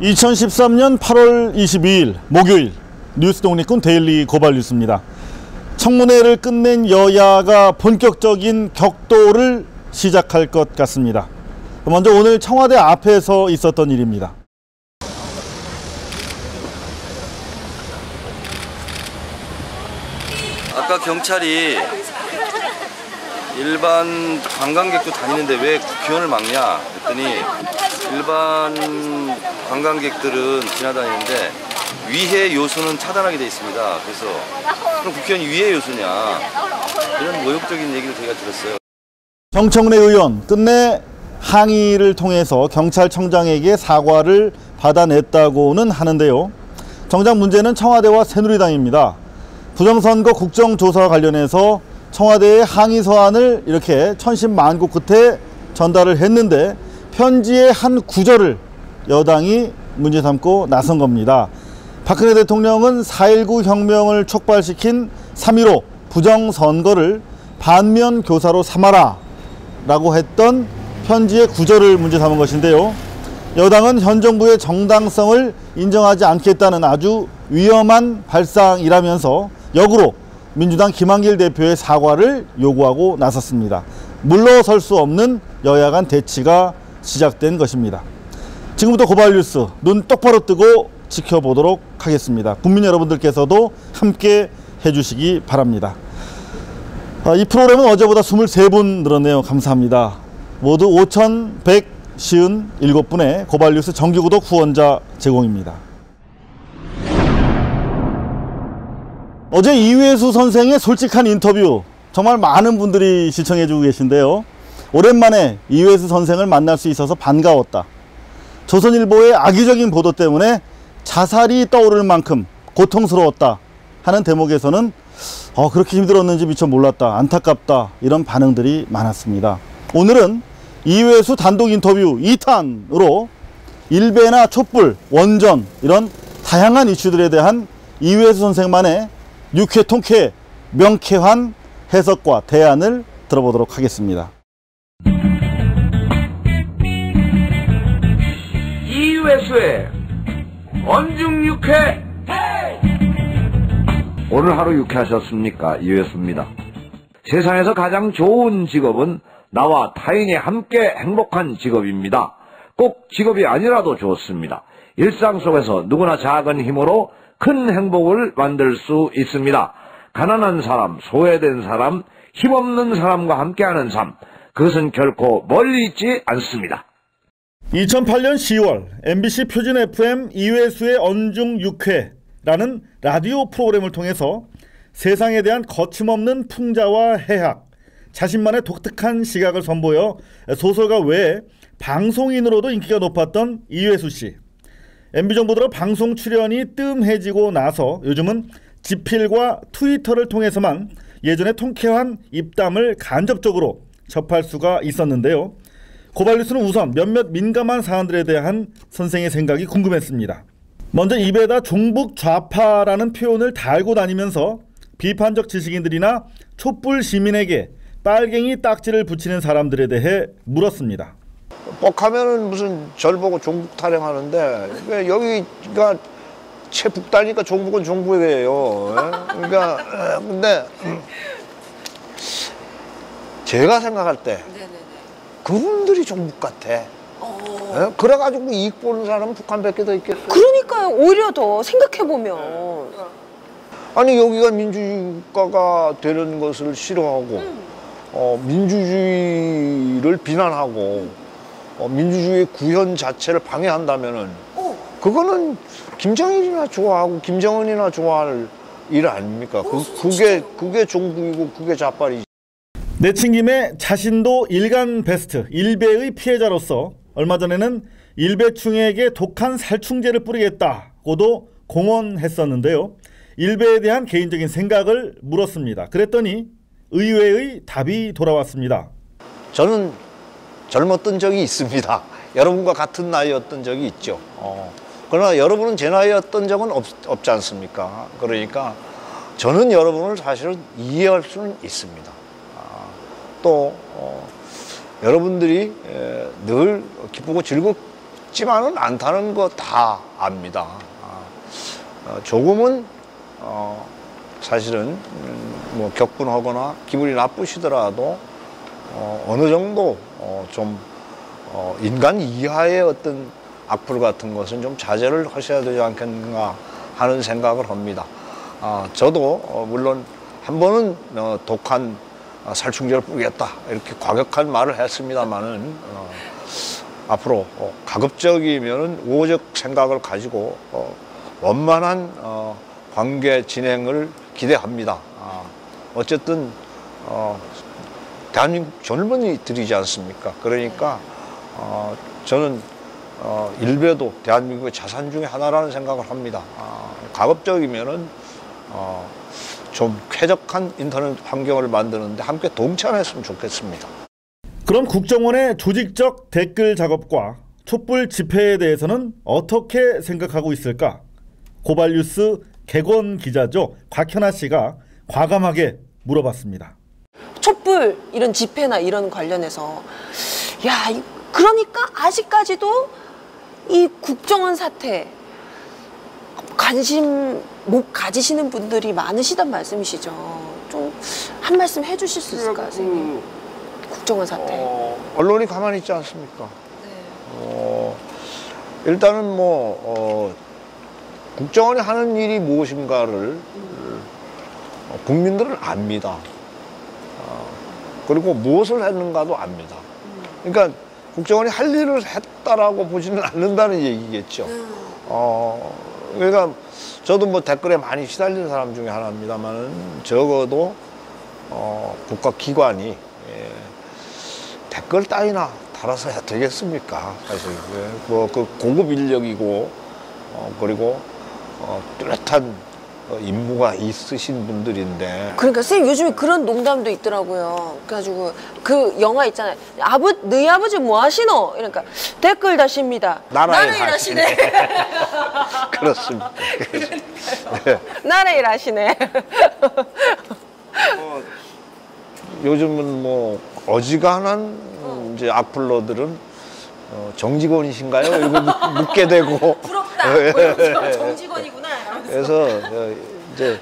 2013년 8월 22일 목요일 뉴스 독립군 데일리 고발 뉴스입니다. 청문회를 끝낸 여야가 본격적인 격도를 시작할 것 같습니다. 먼저 오늘 청와대 앞에서 있었던 일입니다. 아까 경찰이 일반 관광객도 다니는데 왜 국회의원을 막냐 그랬더니 일반 관광객들은 지나다니는데 위해 요소는 차단하게 돼 있습니다. 그래서 그럼 국회의원이 위해 요소냐 이런 모욕적인 얘기를 제가 들었어요. 정청래 의원 끝내 항의를 통해서 경찰청장에게 사과를 받아냈다고는 하는데요. 정작 문제는 청와대와 새누리당입니다. 부정선거 국정조사와 관련해서 청와대의 항의 서한을 이렇게 천신만고 끝에 전달을 했는데 편지의 한 구절을 여당이 문제 삼고 나선 겁니다. 박근혜 대통령은 4.19 혁명을 촉발시킨 3.15 부정선거를 반면 교사로 삼아라 라고 했던 편지의 구절을 문제 삼은 것인데요. 여당은 현 정부의 정당성을 인정하지 않겠다는 아주 위험한 발상이라면서 역으로 민주당 김한길 대표의 사과를 요구하고 나섰습니다. 물러설 수 없는 여야 간 대치가 시작된 것입니다. 지금부터 고발 뉴스 눈 똑바로 뜨고 지켜보도록 하겠습니다. 국민 여러분들께서도 함께 해주시기 바랍니다. 이 프로그램은 어제보다 23분 늘었네요. 감사합니다. 모두 5,157분의 고발 뉴스 정기구독 후원자 제공입니다. 어제 이회수 선생의 솔직한 인터뷰 정말 많은 분들이 시청해주고 계신데요. 오랜만에 이회수 선생을 만날 수 있어서 반가웠다. 조선일보의 악의적인 보도 때문에 자살이 떠오를 만큼 고통스러웠다 하는 대목에서는 그렇게 힘들었는지 미처 몰랐다, 안타깝다 이런 반응들이 많았습니다. 오늘은 이회수 단독 인터뷰 2탄으로 일베나 촛불, 원전 이런 다양한 이슈들에 대한 이회수 선생만의 유쾌, 통쾌, 명쾌한 해석과 대안을 들어보도록 하겠습니다. 이회수의 원중유쾌. 오늘 하루 유쾌하셨습니까? 이회수입니다. 세상에서 가장 좋은 직업은 나와 타인이 함께 행복한 직업입니다. 꼭 직업이 아니라도 좋습니다. 일상 속에서 누구나 작은 힘으로 큰 행복을 만들 수 있습니다. 가난한 사람, 소외된 사람, 힘없는 사람과 함께하는 삶, 그것은 결코 멀리 있지 않습니다. 2008년 10월 MBC 표준 FM 이회수의 언중육회라는 라디오 프로그램을 통해서 세상에 대한 거침없는 풍자와 해학, 자신만의 독특한 시각을 선보여 소설가 외에 방송인으로도 인기가 높았던 이회수 씨. MB정부 들어 방송 출연이 뜸해지고 나서 요즘은 지필과 트위터를 통해서만 예전의 통쾌한 입담을 간접적으로 접할 수가 있었는데요. 고발뉴스는 우선 몇몇 민감한 사안들에 대한 선생의 생각이 궁금했습니다. 먼저 입에다 종북 좌파라는 표현을 달고 다니면서 비판적 지식인들이나 촛불 시민에게 빨갱이 딱지를 붙이는 사람들에 대해 물었습니다. 뻑하면은 무슨 절 보고 종북 타령하는데 왜 여기가 최북다니까 종북은 종북이에요. 그러니까 근데 제가 생각할 때 그분들이 종북 같아. 그래가지고 이익 보는 사람은 북한밖에 더 있겠어요. 그러니까요. 오히려 더 생각해보면 아니 여기가 민주주의 국가가 되는 것을 싫어하고 민주주의를 비난하고 민주주의 구현 자체를 방해한다면은 그거는 김정일이나 좋아하고 김정은이나 좋아할 일 아닙니까? 그게 종북이고 그게 좌빨이지. 내친 김에 자신도 일간 베스트, 일베의 피해자로서 얼마 전에는 일베충에게 독한 살충제를 뿌리겠다고도 공언했었는데요. 일베에 대한 개인적인 생각을 물었습니다. 그랬더니 의외의 답이 돌아왔습니다. 저는 젊었던 적이 있습니다. 여러분과 같은 나이였던 적이 있죠. 그러나 여러분은 제 나이였던 적은 없지 않습니까? 그러니까 저는 여러분을 사실은 이해할 수는 있습니다. 또 여러분들이 늘 기쁘고 쉽지만은 않다는 거 다 압니다. 조금은 사실은 뭐 격분하거나 기분이 나쁘시더라도 어느 정도 좀 인간 이하의 어떤 악플 같은 것은 좀 자제를 하셔야 되지 않겠는가 하는 생각을 합니다. 저도 물론 한 번은 독한 살충제를 뿌리겠다 이렇게 과격한 말을 했습니다만은 앞으로 가급적이면은 우호적 생각을 가지고 원만한 관계 진행을 기대합니다. 어쨌든 대한민국 젊은이들이지 않습니까? 그러니까 저는 일베도 대한민국의 자산 중에 하나라는 생각을 합니다. 가급적이면은 좀 쾌적한 인터넷 환경을 만드는데 함께 동참했으면 좋겠습니다. 그럼 국정원의 조직적 댓글 작업과 촛불 집회에 대해서는 어떻게 생각하고 있을까? 고발뉴스 객원 기자죠. 곽현아 씨가 과감하게 물어봤습니다. 촛불 이런 집회나 이런 관련해서 그러니까 아직까지도 이 국정원 사태 관심 못 가지시는 분들이 많으시단 말씀이시죠. 좀 한 말씀 해주실 수 있을까요, 선생님? 국정원 사태. 언론이 가만히 있지 않습니까? 네. 일단은 국정원이 하는 일이 무엇인가를 국민들은 압니다. 그리고 무엇을 했는가도 압니다. 그러니까 국정원이 할 일을 했다라고 보지는 않는다는 얘기겠죠. 그러니까 저도 뭐 댓글에 많이 시달리는 사람 중에 하나입니다만은 적어도 국가기관이 댓글 따위나 달아서 해야 되겠습니까? 사실 그 고급 인력이고 그리고 뚜렷한 임무가 있으신 분들인데. 그러니까 선생님 요즘에 그런 농담도 있더라고요. 그래가지고 그 영화 있잖아요. 너희 아버지 뭐 하시노? 이러니까 댓글 다십니다. 나라에 일하시네. 그렇습니다. 네. 나라 일하시네. 요즘은 뭐 어지간한 이제 악플러들은 정직원이신가요? 이거 묻게 되고. 부럽다. 정직원이구나. 그래서 이제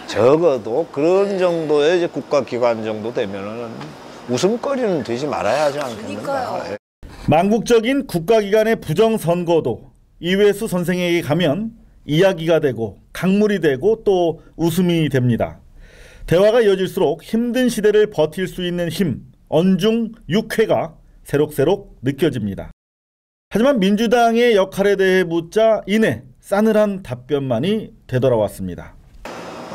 적어도 그런 정도의 이제 국가기관 정도 되면은 웃음거리는 되지 말아야 하지 않겠는가. 그러니까요. 망국적인 국가기관의 부정선거도 이회수 선생에게 가면 이야기가 되고 강물이 되고 또 웃음이 됩니다. 대화가 이어질수록 힘든 시대를 버틸 수 있는 힘, 언중 6회가 새록새록 느껴집니다. 하지만 민주당의 역할에 대해 묻자 이내 싸늘한 답변만이 되돌아왔습니다.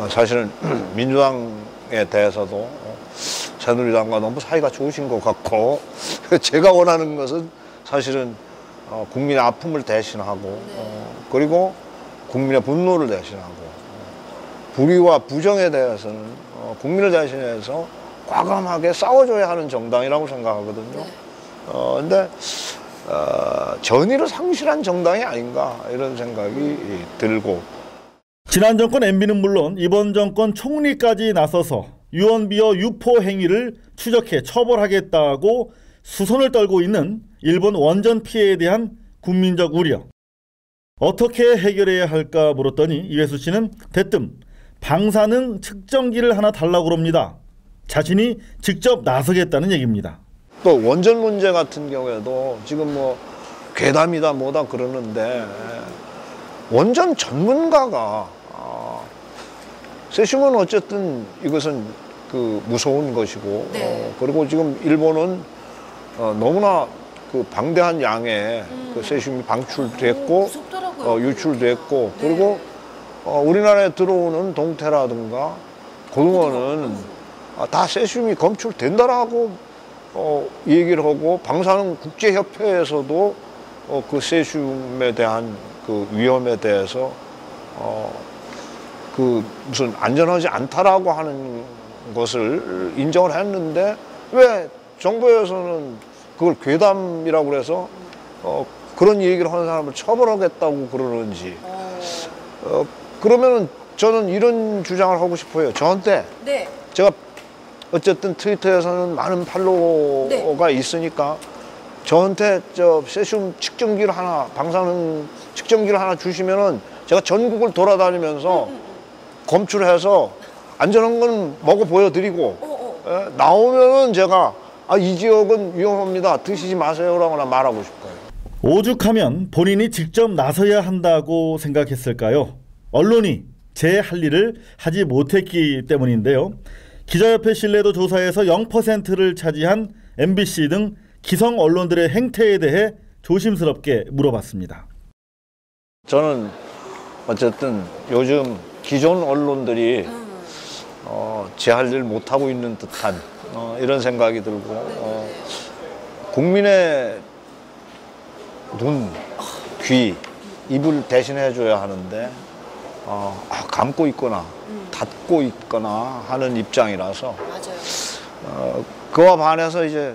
사실은 민주당에 대해서도 새누리당과 너무 사이가 좋으신 것 같고 제가 원하는 것은 사실은 국민의 아픔을 대신하고 그리고 국민의 분노를 대신하고 불의와 부정에 대해서는 국민을 대신해서 과감하게 싸워줘야 하는 정당이라고 생각하거든요. 근데 전의를 상실한 정당이 아닌가 이런 생각이 들고. 지난 정권 MB는 물론 이번 정권 총리까지 나서서 유언비어 유포 행위를 추적해 처벌하겠다고 수선을 떨고 있는 일본 원전 피해에 대한 국민적 우려. 어떻게 해결해야 할까 물었더니 이회수 씨는 대뜸 방사능 측정기를 하나 달라고 그럽니다. 자신이 직접 나서겠다는 얘기입니다. 또 원전 문제 같은 경우에도 지금 뭐 괴담이다 뭐다 그러는데 원전 전문가가 세슘은 어쨌든 이것은 그 무서운 것이고 그리고 지금 일본은 너무나 그 방대한 양의 그 세슘이 방출됐고 유출됐고 그리고 우리나라에 들어오는 동태라든가 고등어는 다 세슘이 검출된다라고 얘기를 하고 방사능 국제협회에서도 그 세슘에 대한 그 위험에 대해서 그 무슨 안전하지 않다라고 하는 것을 인정을 했는데 왜 정부에서는 그걸 괴담이라고 그래서 그런 얘기를 하는 사람을 처벌하겠다고 그러는지 그러면은 저는 이런 주장을 하고 싶어요. 저한테 제가 어쨌든 트위터에서는 많은 팔로워가 있으니까 저한테 세슘 측정기를 하나, 방사능 측정기를 하나 주시면은 제가 전국을 돌아다니면서 검출해서 안전한 건 먹어 보여드리고 나오면은 제가 이 지역은 위험합니다. 드시지 마세요라고 말하고 싶어요. 오죽하면 본인이 직접 나서야 한다고 생각했을까요? 언론이 제 할 일을 하지 못했기 때문인데요. 기자협회 신뢰도 조사에서 0%를 차지한 MBC 등 기성 언론들의 행태에 대해 조심스럽게 물어봤습니다. 저는 어쨌든 요즘 기존 언론들이 제 할 일 못하고 있는 듯한 이런 생각이 들고 국민의 눈, 귀, 입을 대신해줘야 하는데 감고 있거나 닫고 있거나 하는 입장이라서 맞아요. 그와 반해서 이제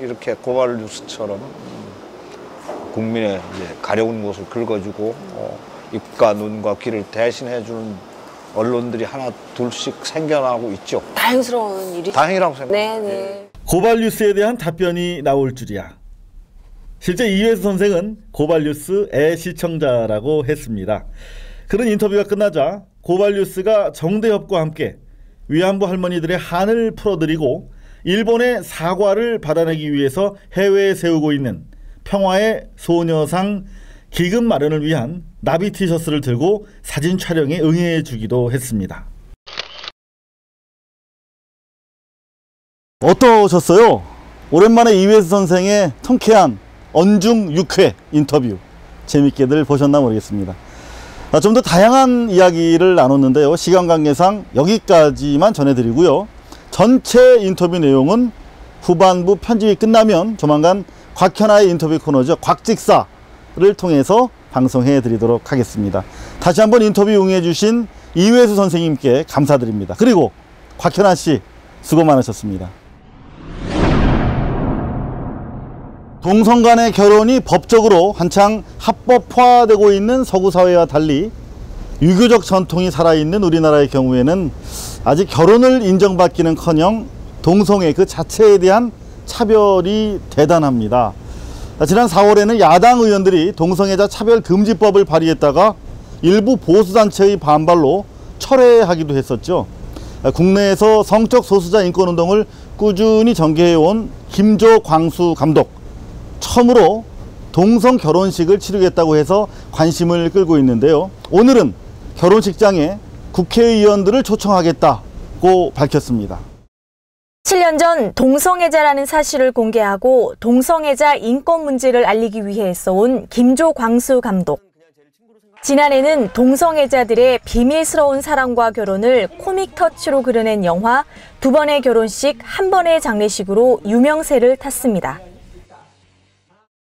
이렇게 고발 뉴스처럼 국민의 이제 가려운 곳을 긁어주고 입과 눈과 귀를 대신해주는 언론들이 하나 둘씩 생겨나고 있죠. 다행스러운 일이. 다행이라고 생각합니다. 네네. 고발 뉴스에 대한 답변이 나올 줄이야. 실제 이회수 선생은 고발 뉴스 애시청자라고 했습니다. 그런 인터뷰가 끝나자 고발 뉴스가 정대협과 함께 위안부 할머니들의 한을 풀어드리고 일본의 사과를 받아내기 위해서 해외에 세우고 있는 평화의 소녀상 기금 마련을 위한 나비 티셔츠를 들고 사진 촬영에 응해 주기도 했습니다. 어떠셨어요? 오랜만에 이회수 선생의 통쾌한 언중 6회 인터뷰 재밌게들 보셨나 모르겠습니다. 좀 더 다양한 이야기를 나눴는데요. 시간 관계상 여기까지만 전해드리고요. 전체 인터뷰 내용은 후반부 편집이 끝나면 조만간 곽현아의 인터뷰 코너죠. 곽직사를 통해서 방송해 드리도록 하겠습니다. 다시 한번 인터뷰 응해 주신 이회수 선생님께 감사드립니다. 그리고 곽현아 씨 수고 많으셨습니다. 동성 간의 결혼이 법적으로 한창 합법화되고 있는 서구 사회와 달리 유교적 전통이 살아있는 우리나라의 경우에는 아직 결혼을 인정받기는커녕 동성애 그 자체에 대한 차별이 대단합니다. 지난 4월에는 야당 의원들이 동성애자 차별금지법을 발의했다가 일부 보수단체의 반발로 철회하기도 했었죠. 국내에서 성적 소수자 인권운동을 꾸준히 전개해온 김조광수 감독, 처음으로 동성 결혼식을 치르겠다고 해서 관심을 끌고 있는데요. 오늘은 결혼식장에 국회의원들을 초청하겠다고 밝혔습니다. 7년 전 동성애자라는 사실을 공개하고 동성애자 인권 문제를 알리기 위해 애써온 김조광수 감독. 지난해는 동성애자들의 비밀스러운 사랑과 결혼을 코믹 터치로 그려낸 영화 두 번의 결혼식, 한 번의 장례식으로 유명세를 탔습니다.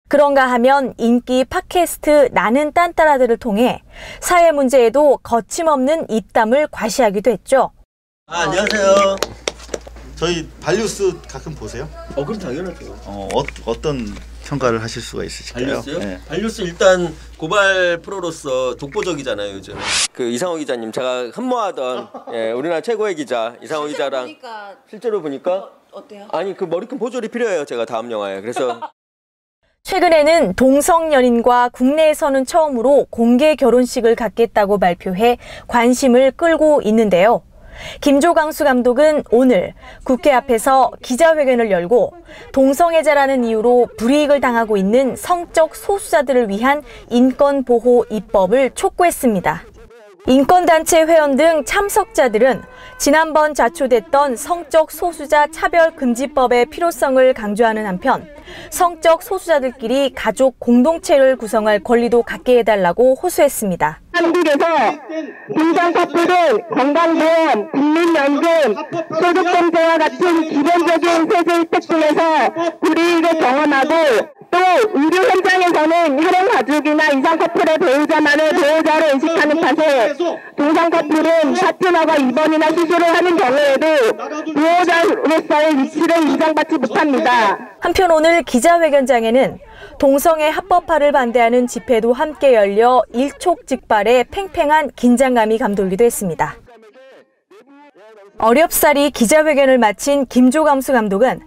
그런가 하면 인기 팟캐스트 나는 딴따라들을 통해 사회 문제에도 거침없는 입담을 과시하기도 했죠. 안녕하세요. 저희 발뉴스 가끔 보세요? 그럼 당연하죠. 어떤 평가를 하실 수가 있으실까요? 발뉴스요? 네. 발뉴스 일단 고발 프로로서 독보적이잖아요, 요즘. 그 이상호 기자님, 제가 흠모하던 우리나라 최고의 기자 이상호 기자랑 실제로 보니까 어때요? 아니 그 머리끈 보조리 필요해요, 제가 다음 영화에. 그래서 최근에는 동성 연인과 국내에서는 처음으로 공개 결혼식을 갖겠다고 발표해 관심을 끌고 있는데요. 김조광수 감독은 오늘 국회 앞에서 기자회견을 열고 동성애자라는 이유로 불이익을 당하고 있는 성적 소수자들을 위한 인권보호 입법을 촉구했습니다. 인권단체 회원 등 참석자들은 지난번 자초됐던 성적 소수자 차별금지법의 필요성을 강조하는 한편 성적 소수자들끼리 가족 공동체를 구성할 권리도 갖게 해달라고 호소했습니다. 한국에서 동성 커플은 건강보험, 국민연금, 소득공제와 같은 기본적인 세제 혜택 중에서 불이익을 경험하고 또 의료 현장에서는 혈연 가족이나 이성 커플의 배우자만을 배우자로 인식하는 탓에 동성 커플은 파트너가 입원이나 수술을 하는 경우에도 보호자로서의 위치를 인정받지 못합니다. 한편 오늘 기자회견장에는 동성애 합법화를 반대하는 집회도 함께 열려 일촉즉발의 팽팽한 긴장감이 감돌기도 했습니다. 어렵사리 기자회견을 마친 김조광수 감독은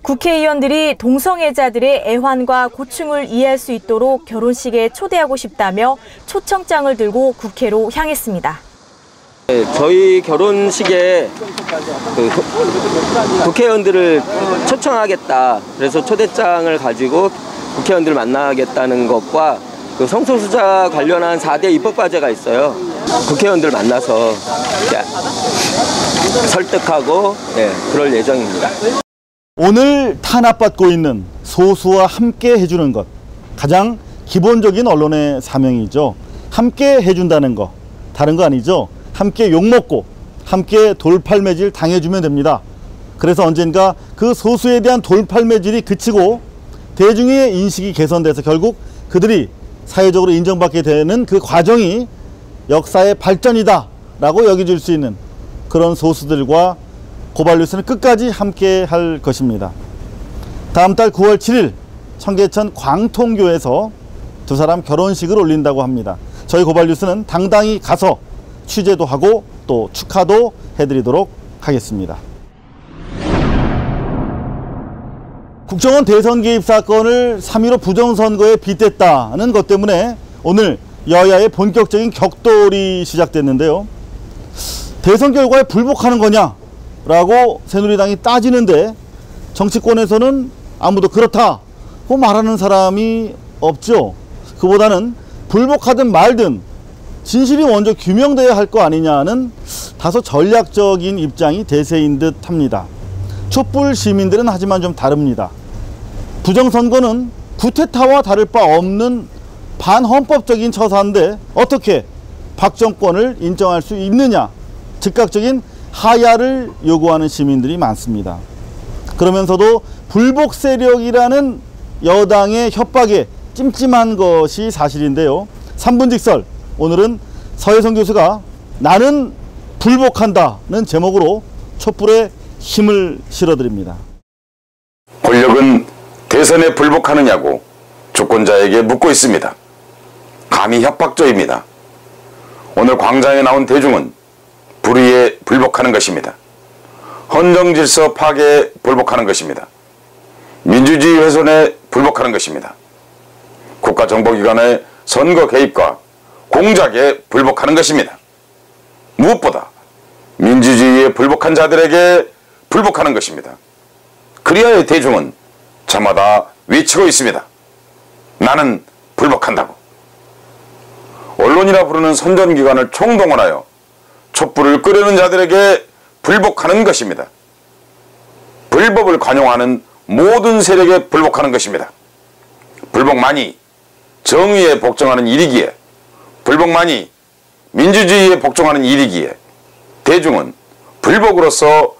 국회의원들이 동성애자들의 애환과 고충을 이해할 수 있도록 결혼식에 초대하고 싶다며 초청장을 들고 국회로 향했습니다. 저희 결혼식에 국회의원들을 초청하겠다. 그래서 초대장을 가지고 국회의원들을 만나겠다는 것과 성소수자 관련한 4대 입법과제가 있어요. 국회의원들 만나서 설득하고 그럴 예정입니다. 오늘 탄압받고 있는 소수와 함께 해주는 것, 가장 기본적인 언론의 사명이죠. 함께 해준다는 거, 다른 거 아니죠. 함께 욕먹고 함께 돌팔매질 당해주면 됩니다. 그래서 언젠가 그 소수에 대한 돌팔매질이 그치고 대중의 인식이 개선돼서 결국 그들이 사회적으로 인정받게 되는 그 과정이 역사의 발전이다 라고 여겨질 수 있는 그런 소수들과 고발뉴스는 끝까지 함께 할 것입니다. 다음 달 9월 7일 청계천 광통교에서 두 사람 결혼식을 올린다고 합니다. 저희 고발뉴스는 당당히 가서 취재도 하고 또 축하도 해드리도록 하겠습니다. 국정원 대선 개입 사건을 3.15 부정선거에 빗댔다는 것 때문에 오늘 여야의 본격적인 격돌이 시작됐는데요. 대선 결과에 불복하는 거냐라고 새누리당이 따지는데 정치권에서는 아무도 그렇다고 말하는 사람이 없죠. 그보다는 불복하든 말든 진실이 먼저 규명돼야 할 거 아니냐는 다소 전략적인 입장이 대세인 듯 합니다. 촛불 시민들은 하지만 좀 다릅니다. 부정선거는 구테타와 다를 바 없는 반헌법적인 처사인데 어떻게 박 정권을 인정할 수 있느냐, 즉각적인 하야를 요구하는 시민들이 많습니다. 그러면서도 불복 세력이라는 여당의 협박에 찜찜한 것이 사실인데요. 3분직설, 오늘은 서혜성 교수가 나는 불복한다는 제목으로 촛불에 힘을 실어드립니다. 권력은 대선에 불복하느냐고 주권자에게 묻고 있습니다. 감히 협박조입니다. 오늘 광장에 나온 대중은 불의에 불복하는 것입니다. 헌정질서 파괴에 불복하는 것입니다. 민주주의 훼손에 불복하는 것입니다. 국가정보기관의 선거 개입과 공작에 불복하는 것입니다. 무엇보다 민주주의에 불복한 자들에게 불복하는 것입니다. 그리하여 대중은 저마다 외치고 있습니다. 나는 불복한다고. 언론이라 부르는 선전기관을 총동원하여 촛불을 끄려는 자들에게 불복하는 것입니다. 불법을 관용하는 모든 세력에 불복하는 것입니다. 불복만이 정의에 복종하는 일이기에, 불복만이 민주주의에 복종하는 일이기에 대중은 불복으로서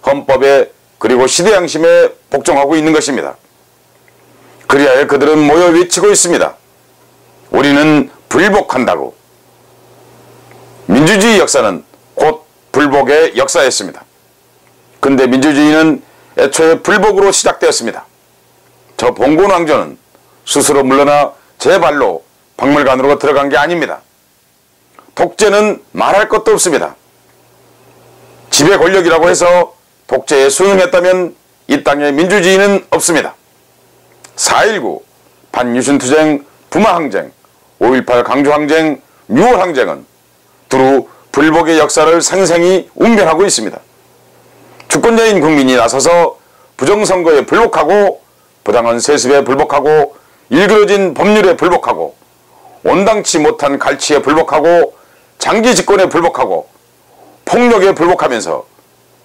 헌법에 그리고 시대양심에 복종하고 있는 것입니다. 그리하여 그들은 모여 외치고 있습니다. 우리는 불복한다고. 민주주의 역사는 곧 불복의 역사였습니다. 근데 민주주의는 애초에 불복으로 시작되었습니다. 저 봉건 왕조는 스스로 물러나 제 발로 박물관으로 들어간 게 아닙니다. 독재는 말할 것도 없습니다. 지배 권력이라고 해서 독재에 순응했다면 이 땅에 민주주의는 없습니다. 4.19 반유신투쟁, 부마항쟁, 5.18 강주항쟁, 6월항쟁은 두루 불복의 역사를 생생히 운변하고 있습니다. 주권자인 국민이 나서서 부정선거에 불복하고 부당한 세습에 불복하고 일그러진 법률에 불복하고 온당치 못한 갈취에 불복하고 장기 집권에 불복하고 폭력에 불복하면서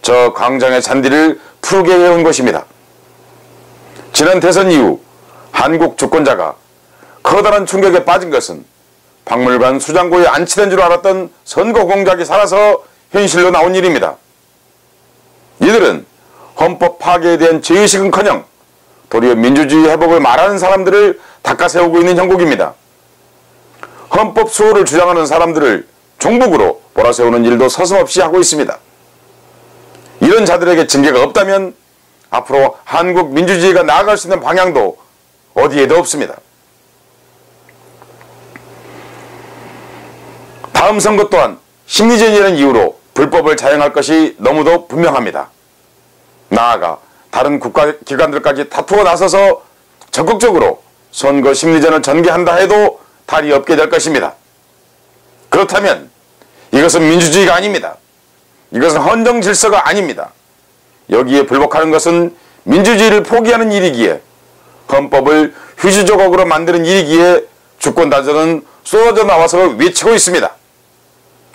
저 광장의 잔디를 푸르게 해온 것입니다. 지난 대선 이후 한국 주권자가 커다란 충격에 빠진 것은 박물관 수장고에 안치된 줄 알았던 선거 공작이 살아서 현실로 나온 일입니다. 이들은 헌법 파괴에 대한 죄의식은커녕 도리어 민주주의 회복을 말하는 사람들을 닦아세우고 있는 형국입니다. 헌법 수호를 주장하는 사람들을 종북으로 몰아세우는 일도 서슴없이 하고 있습니다. 이런 자들에게 징계가 없다면 앞으로 한국 민주주의가 나아갈 수 있는 방향도 어디에도 없습니다. 다음 선거 또한 심리전이라는 이유로 불법을 자행할 것이 너무도 분명합니다. 나아가 다른 국가기관들까지 다투어 나서서 적극적으로 선거 심리전을 전개한다 해도 탈이 없게 될 것입니다. 그렇다면 이것은 민주주의가 아닙니다. 이것은 헌정 질서가 아닙니다. 여기에 불복하는 것은 민주주의를 포기하는 일이기에 헌법을 휴지조각으로 만드는 일이기에 주권자들은 쏟아져 나와서 외치고 있습니다.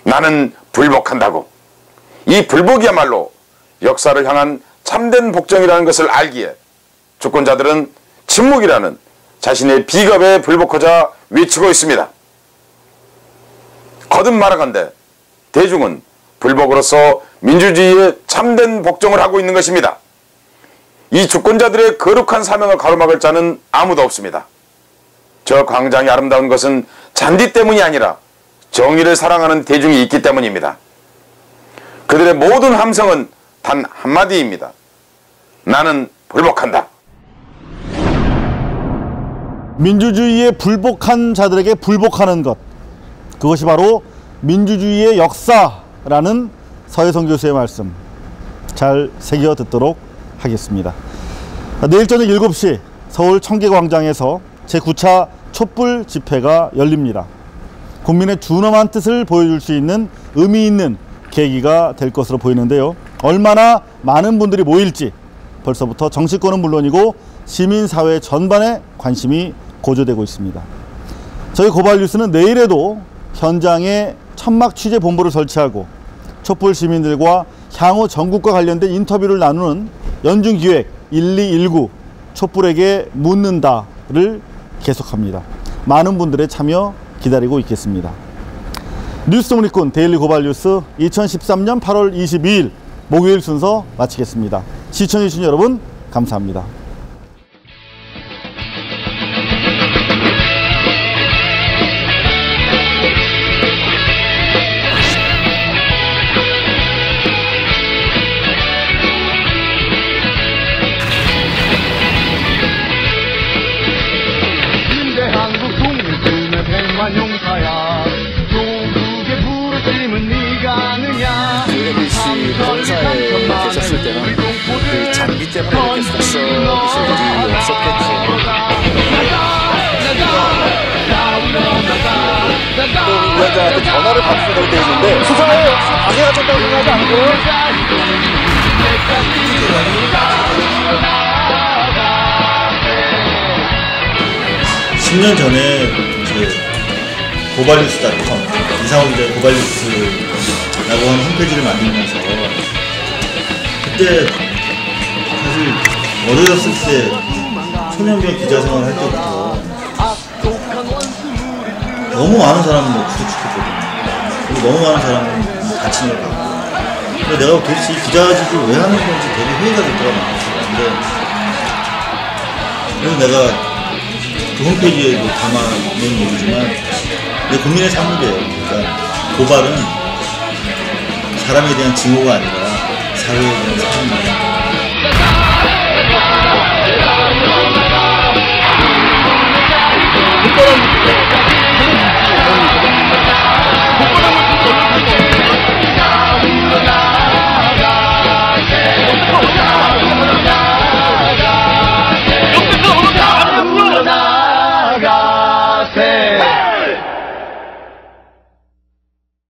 나는 불복한다고. 이 불복이야말로 역사를 향한 참된 복종이라는 것을 알기에 주권자들은 침묵이라는 자신의 비겁에 불복하자 외치고 있습니다. 거듭 말하건대 대중은 불복으로서 민주주의에 참된 복종을 하고 있는 것입니다. 이 주권자들의 거룩한 사명을 가로막을 자는 아무도 없습니다. 저 광장이 아름다운 것은 잔디 때문이 아니라 정의를 사랑하는 대중이 있기 때문입니다. 그들의 모든 함성은 단 한마디입니다. 나는 불복한다. 민주주의에 불복한 자들에게 불복하는 것, 그것이 바로 민주주의의 역사라는 서혜성 교수의 말씀, 잘 새겨 듣도록 하겠습니다. 내일 저녁 7시 서울 청계광장에서 제9차 촛불 집회가 열립니다. 국민의 준엄한 뜻을 보여줄 수 있는 의미 있는 계기가 될 것으로 보이는데요. 얼마나 많은 분들이 모일지 벌써부터 정치권은 물론이고 시민사회 전반에 관심이 고조되고 있습니다. 저희 고발뉴스는 내일에도 현장에 천막 취재 본부를 설치하고 촛불 시민들과 향후 전국과 관련된 인터뷰를 나누는 연중기획 1219 촛불에게 묻는다를 계속합니다. 많은 분들의 참여 기다리고 있겠습니다. 뉴스 독립군 데일리 고발뉴스 2013년 8월 22일 목요일 순서 마치겠습니다. 시청해주신 여러분 감사합니다. 본사에 계셨을 때는 그 장기 때문에 이렇게 속썩이실 일이 없었겠죠. 또 위원장한테 전화를 받을 생각이 돼 있는데 수사에 방해하셨다고 생각하지 않고요? 10년 전에 고발뉴스.com 이상호 기자의 고발뉴스라고 하는 홈페이지를 만들면서 그때 사실 어렸을 때 초년병 기자 생활을 할 때부터 너무 많은 사람을 구속시켰거든요. 그리고 너무 많은 사람을 다친 걸 봤고, 근데 내가 도대체 이 기자직을 왜 하는 건지 되게 회의가 됐더라고요. 그래서 내가 그 홈페이지에도 담아놓은 얘기지만 이게 국민의 삶이에요. 그러니까 고발은 사람에 대한 증오가 아니라 사회에 대한 사랑입니다.